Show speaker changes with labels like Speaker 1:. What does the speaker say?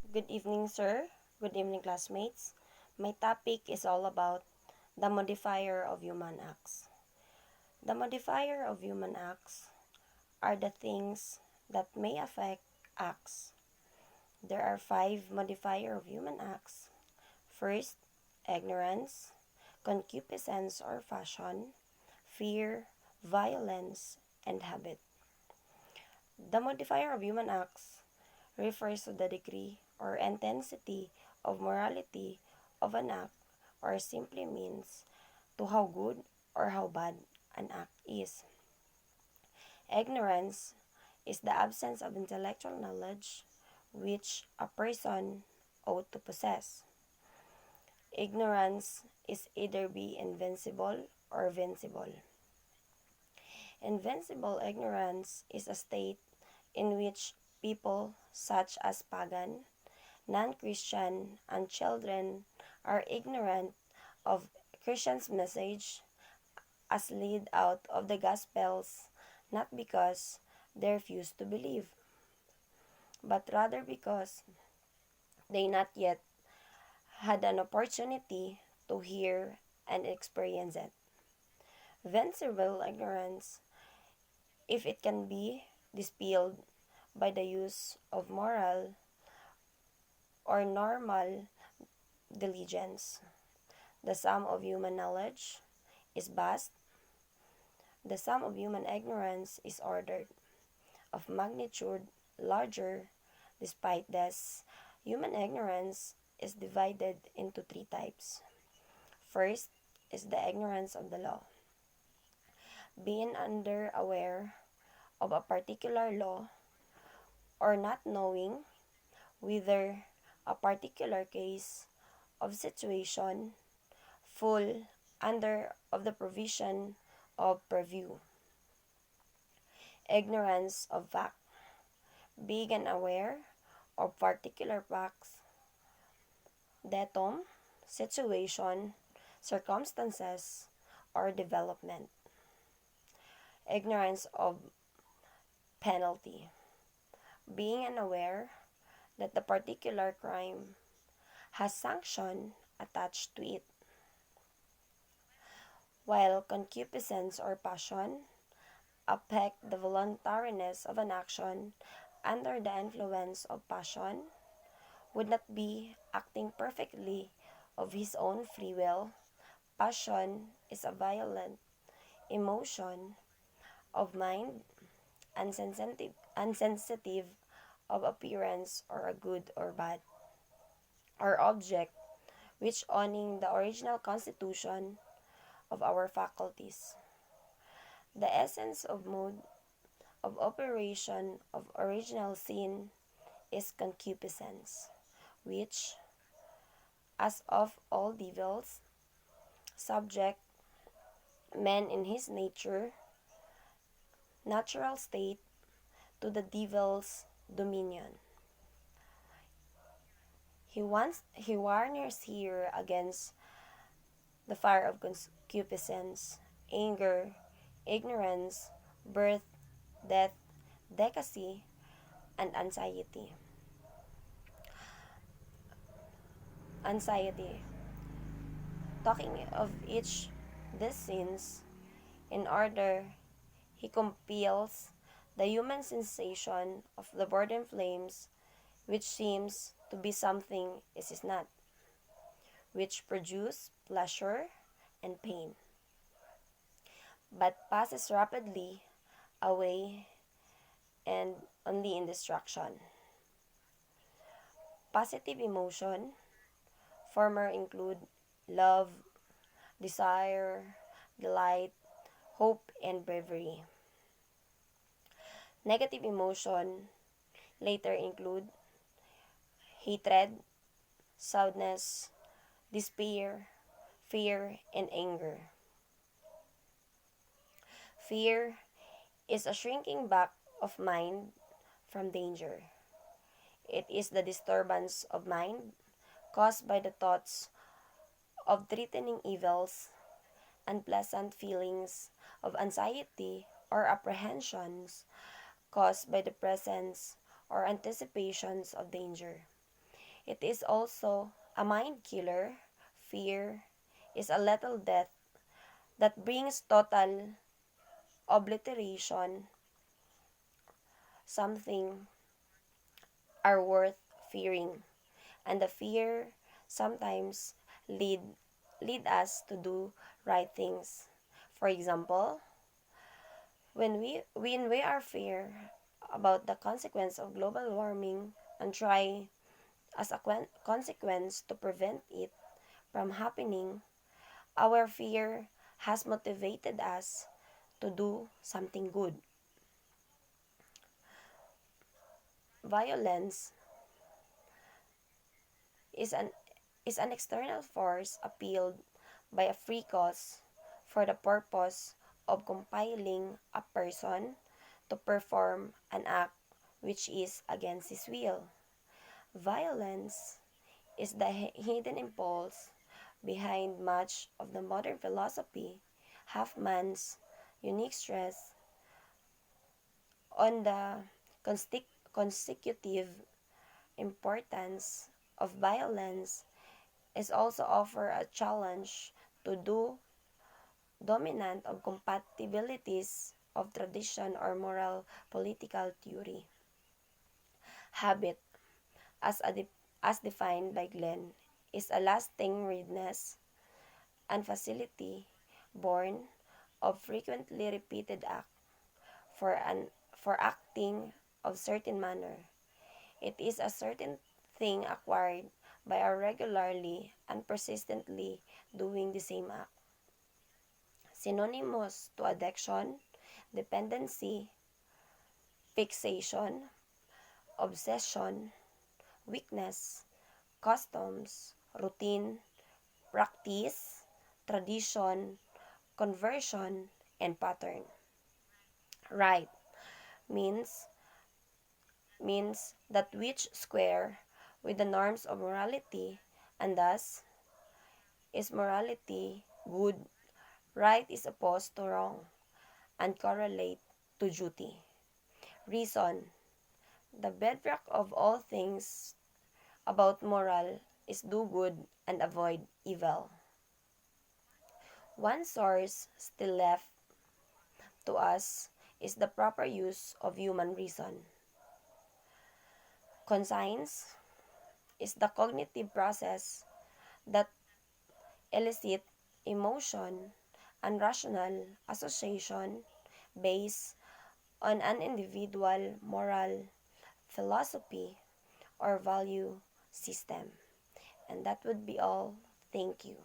Speaker 1: Good evening, sir. Good evening, classmates. My topic is all about the modifier of human acts. The modifier of human acts are the things that may affect acts. There are five modifier of human acts. First, ignorance, concupiscence or passion, fear, violence, and habit. The modifier of human acts refers to the degree or intensity of morality of an act, or simply means to how good or how bad an act is. Ignorance is the absence of intellectual knowledge which a person ought to possess. Ignorance is either be invincible or vincible. Invincible ignorance is a state in which people such as pagan, non-Christian, and children are ignorant of Christian's message as laid out of the Gospels, not because they refuse to believe, but rather because they not yet had an opportunity to hear and experience it. Vincible ignorance, if it can be dispelled by the use of moral or normal diligence. The sum of human knowledge is vast. The sum of human ignorance is ordered of magnitude larger. Despite this, human ignorance is divided into three types. First is the ignorance of the law. Being under aware of a particular law or not knowing whether a particular case of situation fall under of the provision of purview. Ignorance of fact. Being unaware of particular facts, datum, situation, circumstances, or development. Ignorance of penalty. Being unaware that the particular crime has sanction attached to it. While concupiscence or passion affect the voluntariness of an action under the influence of passion, would not be acting perfectly of his own free will. Passion is a violent emotion of mind, unsensitive of appearance or a good or bad, or object which owning the original constitution of our faculties. The essence of mode of operation of original sin is concupiscence, which, as of all devils, subject man in his natural state, to the devil's dominion. He warns here against the fire of concupiscence, anger, ignorance, birth, death, decacy, and anxiety. Anxiety. Talking of each these sins, in order he compels the human sensation of the burning flames, which seems to be something it is not, which produce pleasure and pain, but passes rapidly away and only in destruction. Positive emotion, former include love, desire, delight, hope, and bravery. Negative emotion later include hatred, sadness, despair, fear, and anger. Fear is a shrinking back of mind from danger. It is the disturbance of mind caused by the thoughts of threatening evils, unpleasant feelings of anxiety or apprehensions caused by the presence or anticipations of danger. It is also a mind killer. Fear is a lethal death that brings total obliteration, something are worth fearing. And the fear sometimes lead lead us to do right things. For example, when we are fear about the consequence of global warming and try as a consequence to prevent it from happening, our fear has motivated us to do something good. Violence is an is an external force appealed by a free cause for the purpose of compelling a person to perform an act which is against his will. Violence is the hidden impulse behind much of the modern philosophy. Huffman's unique stress on the consecutive importance of violence is also offer a challenge to do dominant of compatibilities of tradition or moral political theory. Habit, as defined by Glenn, is a lasting readiness and facility born of frequently repeated act for acting of certain manner. It is a certain thing acquired by a regularly and persistently doing the same act. Synonymous to addiction, dependency, fixation, obsession, weakness, customs, routine, practice, tradition, conversion, and pattern. Right means that which square with the norms of morality, and thus is morality good. Right is opposed to wrong and correlate to duty. Reason, the bedrock of all things about moral, is do good and avoid evil. One source still left to us is the proper use of human reason. Conscience is the cognitive process that elicit emotion and rational association based on an individual moral philosophy or value system. And that would be all. Thank you.